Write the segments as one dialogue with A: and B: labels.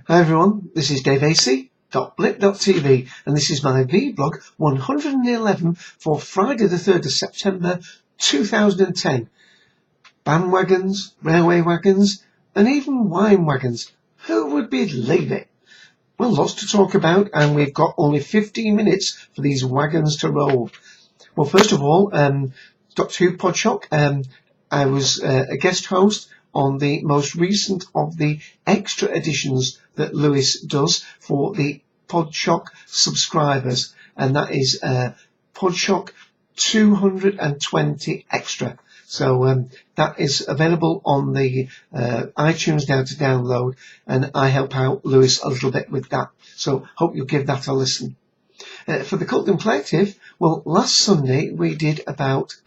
A: Hi everyone, this is daveac.blip.tv and this is my vblog 111 for Friday the 3rd of September 2010. Bandwagons, railway wagons and even wine wagons. Who would believe it? Well, lots to talk about and we've got only 15 minutes for these wagons to roll. Well, first of all, Doctor Who Podshock, I was a guest host on the most recent of the extra editions that Lewis does for the Podshock subscribers, and that is Podshock 220 Extra. So that is available on the iTunes now to download, and I help out Lewis a little bit with that. So hope you'll give that a listen. For the Cultdom Collective, well, last Sunday we did about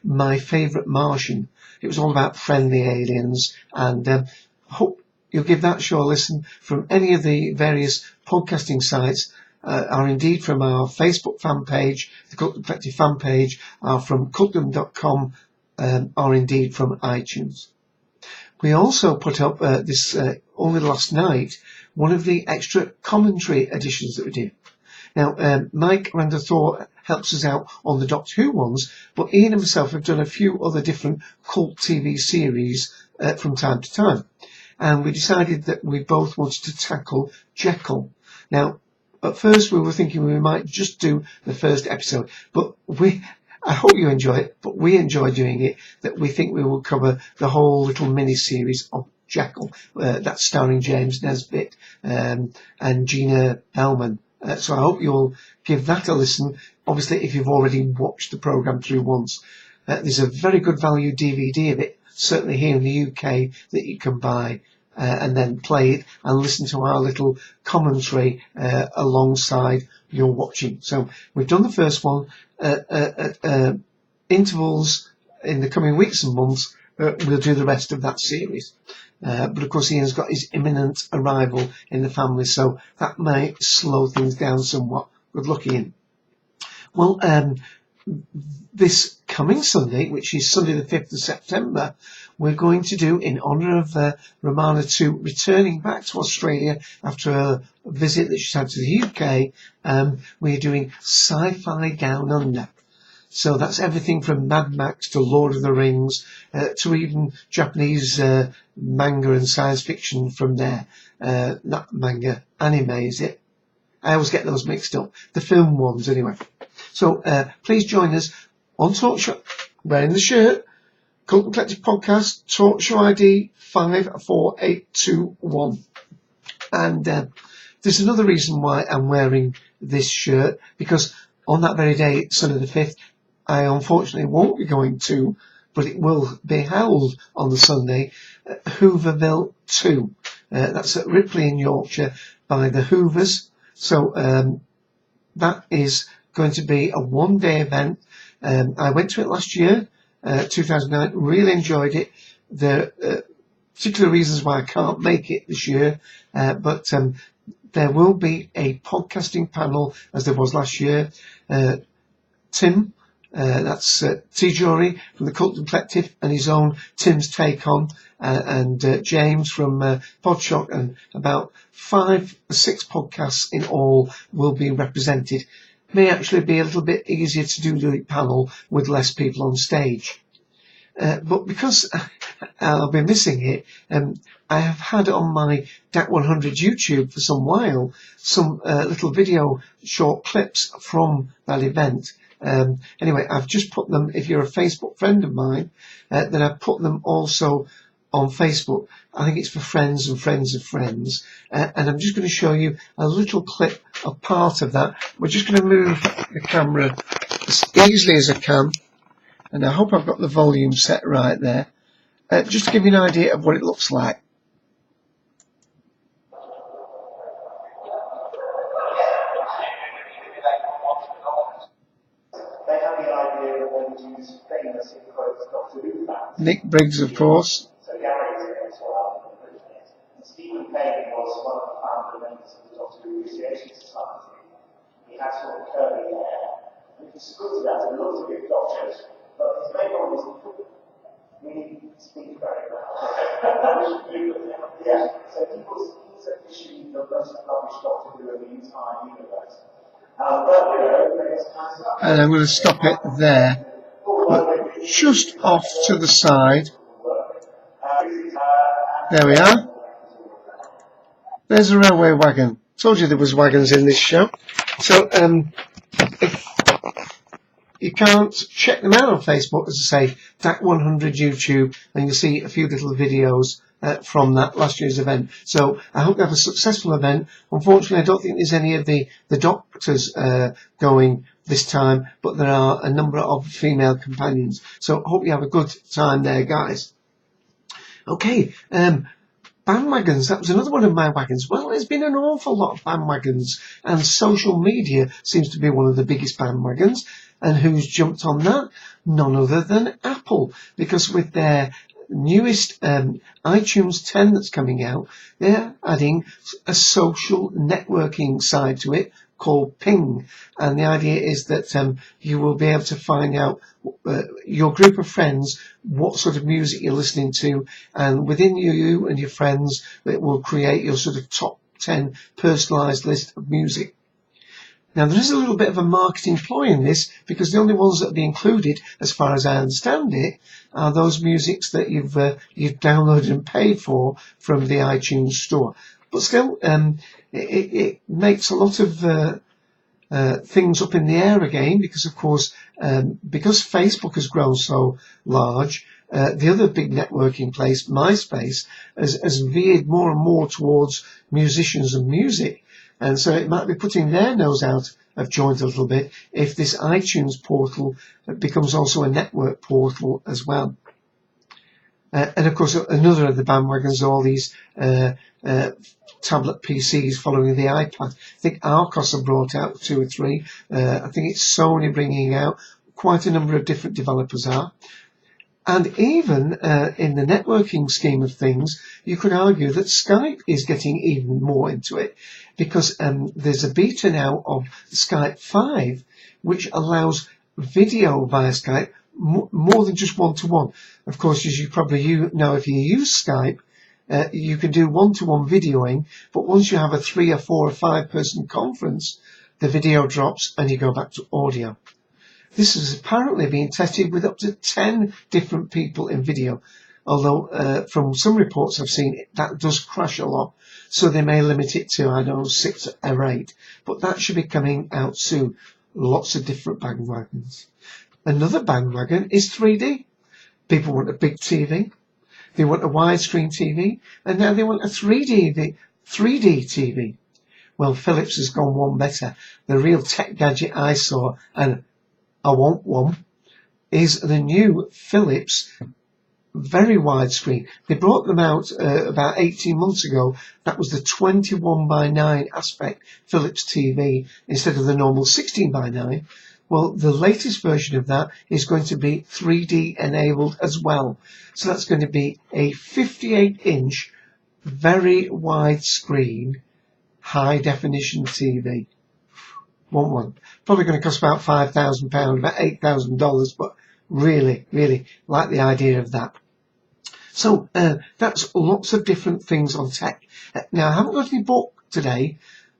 A: My Favourite Martian. It was all about friendly aliens, and hope you'll give that show a listen from any of the various podcasting sites, are indeed from our Facebook fan page, the Cultdom Collective fan page, are from cultdom.com, are indeed from iTunes. We also put up this only last night, one of the extra commentary editions that we did. Now, Mike Randathor helps us out on the Doctor Who ones, but Ian and myself have done a few other different cult TV series from time to time. And we decided that we both wanted to tackle Jekyll. Now, at first we were thinking we might just do the first episode, but I hope you enjoy it, but we enjoy doing it, that we think we will cover the whole little mini-series of Jekyll, that's starring James Nesbitt and Gina Bellman. So I hope you'll give that a listen, obviously if you've already watched the programme through once. There's a very good value DVD of it, certainly here in the UK, that you can buy and then play it and listen to our little commentary alongside your watching. So we've done the first one at intervals in the coming weeks and months. We'll do the rest of that series. But of course Ian's got his imminent arrival in the family, so that may slow things down somewhat. Good luck, Ian. Well, this coming Sunday, which is Sunday the 5th of September, we're going to do, in honour of Romana 2 returning back to Australia after a visit that she's had to the UK, we're doing Sci-Fi Down Under. So that's everything from Mad Max to Lord of the Rings, to even Japanese manga and science fiction from there. Not manga, anime is it? I always get those mixed up. The film ones anyway. So please join us on Talk Show, wearing the shirt, Cultdom Collective Podcast, Talk Show ID 54821. And there's another reason why I'm wearing this shirt, because on that very day, Sunday the 5th, I unfortunately won't be going to, but it will be held on the Sunday, Hooverville 2. That's at Ripley in Yorkshire by the Hoovers. So that is going to be a one-day event. I went to it last year, 2009, really enjoyed it. There are particular reasons why I can't make it this year, but there will be a podcasting panel as there was last year. Tim, that's T. Jory from the Cultdom Collective and his own Tim's Take On, and James from Podshock, and about 5 or 6 podcasts in all will be represented. May actually be a little bit easier to do the panel with less people on stage. But because I'll be missing it, I have had on my DAC 100 YouTube for some while some little video short clips from that event. Anyway, I've just put them, if you're a Facebook friend of mine, then I've put them also on Facebook. I think it's for friends and friends of friends. And I'm just going to show you a little clip of part of that. We're just going to move the camera as easily as I can. And I hope I've got the volume set right there. Just to give you an idea of what it looks like. Nick Briggs, of course. So Gary was there as well. And Stephen Payne was one of the founder members of the Doctor Who Appreciation Society. He had sort of curly hair. And if you squinted at him, it looked a bit doctorish, but his main one was really speak very well. Yeah. So he's officially And I'm going to stop it there, but just off to the side. There we are. There's a railway wagon. Told you there was wagons in this show. So if you can't check them out on Facebook, as I say, DAC100 YouTube, and you'll see a few little videos from that last year's event. So I hope you have a successful event. Unfortunately, I don't think there's any of the doctors going this time, but there are a number of female companions. So I hope you have a good time there, guys. Okay, bandwagons, that was another one of my wagons. Well, there's been an awful lot of bandwagons, and social media seems to be one of the biggest bandwagons. And who's jumped on that? None other than Apple, because with their newest iTunes 10 that's coming out, they're adding a social networking side to it called Ping. And the idea is that you will be able to find out your group of friends, what sort of music you're listening to, and within you and your friends, it will create your sort of top 10 personalized list of music. Now, there is a little bit of a marketing ploy in this, because the only ones that will be included, as far as I understand it, are those musics that you've downloaded and paid for from the iTunes store. But still, it makes a lot of things up in the air again, because of course, because Facebook has grown so large, the other big networking place, MySpace, has veered more and more towards musicians and music. And so it might be putting their nose out of joint a little bit if this iTunes portal becomes also a network portal as well. And of course, another of the bandwagons are all these tablet PCs following the iPad. I think Arcos have brought out 2 or 3. I think it's Sony bringing out. Quite a number of different developers are. And even in the networking scheme of things, you could argue that Skype is getting even more into it, because there's a beta now of Skype 5, which allows video via Skype more than just one-to-one. Of course, as you probably know, if you use Skype, you can do one-to-one videoing, but once you have a 3 or 4 or 5 person conference, the video drops and you go back to audio. This is apparently being tested with up to 10 different people in video, although from some reports I've seen, that does crash a lot, so they may limit it to, I don't know, 6 or 8, but that should be coming out soon. Lots of different bandwagons. Another bandwagon is 3D. People want a big TV, they want a widescreen TV, and now they want a 3D TV. Well, Philips has gone one better. The real tech gadget I saw, and I want one, is the new Philips very widescreen. They brought them out about 18 months ago. That was the 21:9 aspect Philips TV instead of the normal 16:9. Well, the latest version of that is going to be 3D enabled as well. So that's going to be a 58-inch, very wide screen, high definition TV. One. Probably going to cost about £5,000, about $8,000, but really, really like the idea of that. So that's lots of different things on tech. Now, I haven't got any book today,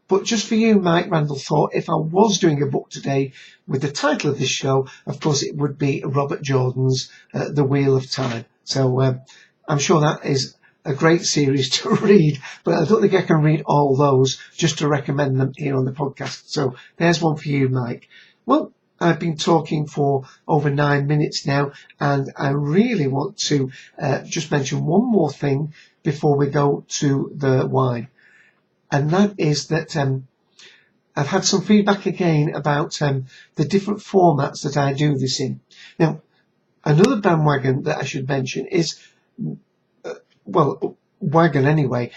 A: but just for you, Mike Randall thought if I was doing a book today with the title of this show, of course, it would be Robert Jordan's The Wheel of Time. So I'm sure that is a great series to read, but I don't think I can read all those just to recommend them here on the podcast. So there's one for you, Mike. Well, I've been talking for over 9 minutes now, and I really want to just mention one more thing before we go to the wine. And that is that I've had some feedback again about the different formats that I do this in. Now, another bandwagon that I should mention is, well, wagon anyway.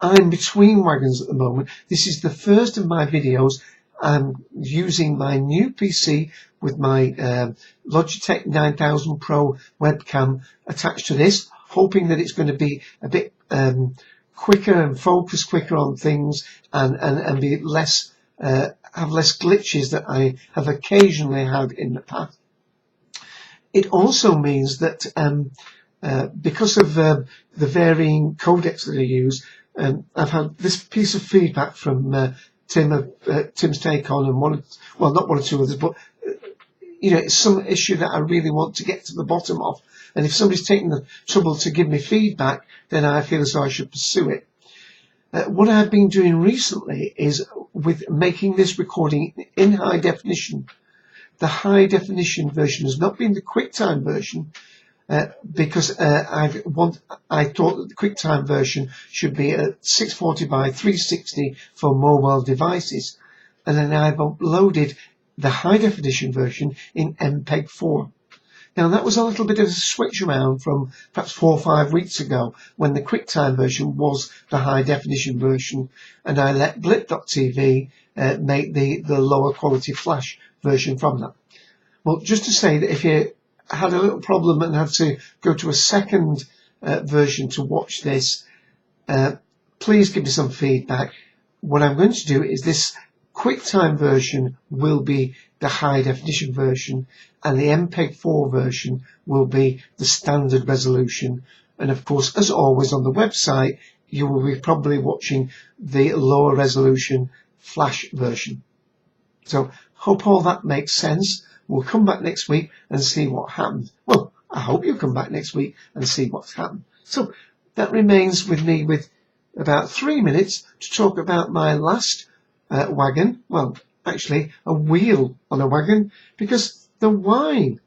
A: I'm between wagons at the moment. This is the first of my videos. I'm using my new PC with my Logitech 9000 Pro webcam attached to this, hoping that it's going to be a bit quicker and focus quicker on things and be less have less glitches that I have occasionally had in the past. It also means that because of the varying codecs that I use, I've had this piece of feedback from Tim's take on, and not one or two others, but it's some issue that I really want to get to the bottom of. And if somebody's taking the trouble to give me feedback, then I feel as though I should pursue it. What I've been doing recently is with making this recording in high definition. The high definition version has not been the QuickTime version, because I thought that the QuickTime version should be at 640 by 360 for mobile devices, and then I've uploaded the high definition version in MPEG-4. Now that was a little bit of a switch around from perhaps 4 or 5 weeks ago, when the QuickTime version was the high definition version, and I let Blip.tv make the lower quality flash version from that. Well, just to say that if you had a little problem and had to go to a second version to watch this, please give me some feedback. What I'm going to do is this QuickTime version will be the high definition version, and the MPEG-4 version will be the standard resolution. And of course, as always on the website, you will be probably watching the lower resolution flash version. So hope all that makes sense. We'll come back next week and see what happened. Well, I hope you'll come back next week and see what's happened. So that remains with me with about 3 minutes to talk about my last wagon. Well, actually a wheel on a wagon, because the wine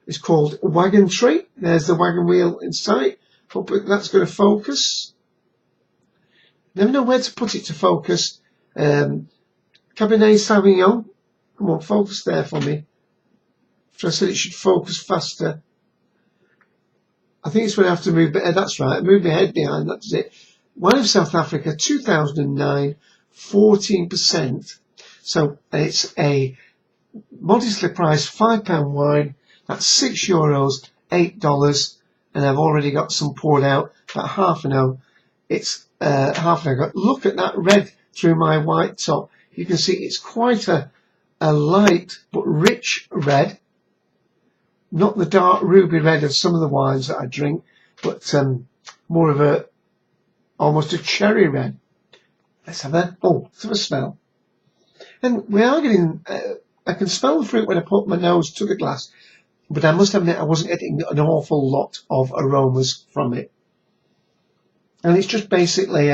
A: is called Wagon Tree. There's the wagon wheel in sight. Hope that's going to focus. Never know where to put it to focus. Cabernet Sauvignon. Come on, focus there for me. I said it should focus faster. I think it's when I have to move. That's right. Move my head behind. That's it. Wine of South Africa, 2009, 14%. So it's a modestly priced £5 wine. That's €6, $8, and I've already got some poured out. About half an hour. It's half an hour. Look at that red through my white top. You can see it's quite a light but rich red. Not the dark ruby red of some of the wines that I drink, but more of almost a cherry red. Let's have a smell. And we are getting, I can smell the fruit when I put my nose to the glass, but I must admit I wasn't getting an awful lot of aromas from it. And it's just basically,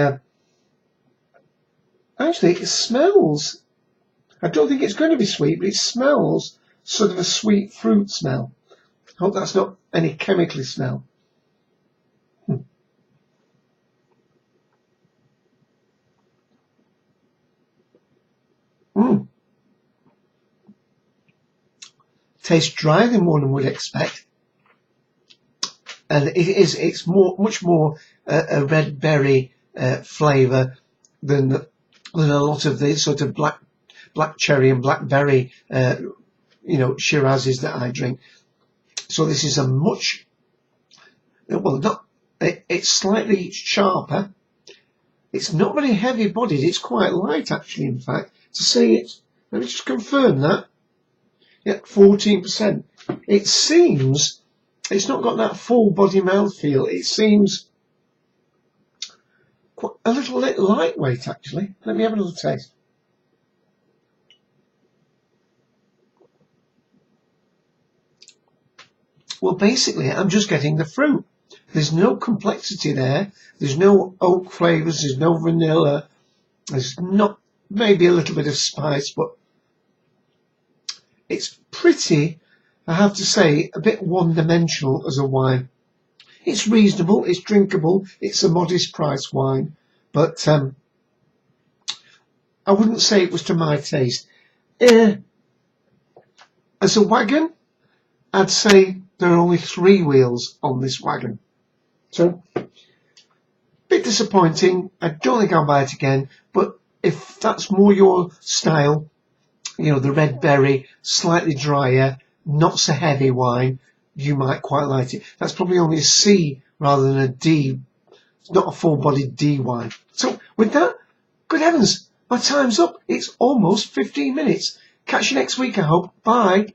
A: actually it smells, I don't think it's going to be sweet, but it smells sort of a sweet fruit smell. I hope that's not any chemically smell. Tastes drier than one would expect, and it's much more a red berry flavour than a lot of the sort of black cherry and blackberry Shirazes that I drink. So this is a much, it's slightly sharper. It's not very heavy bodied. It's quite light actually, in fact. To see it, let me just confirm that. Yeah, 14%. It seems, it's not got that full body mouthfeel. It seems quite a little lightweight actually. Let me have another taste. Well, basically, I'm just getting the fruit. There's no complexity there. There's no oak flavours. There's no vanilla. There's not maybe a little bit of spice, but it's pretty, I have to say, a bit one-dimensional as a wine. It's reasonable. It's drinkable. It's a modest price wine, but I wouldn't say it was to my taste. As a wagon, I'd say there are only 3 wheels on this wagon. So, a bit disappointing. I don't think I'll buy it again, but if that's more your style, the red berry, slightly drier, not so heavy wine, you might quite like it. That's probably only a C rather than a D. It's not a full-bodied D wine. So, with that, good heavens, my time's up. It's almost 15 minutes. Catch you next week, I hope. Bye.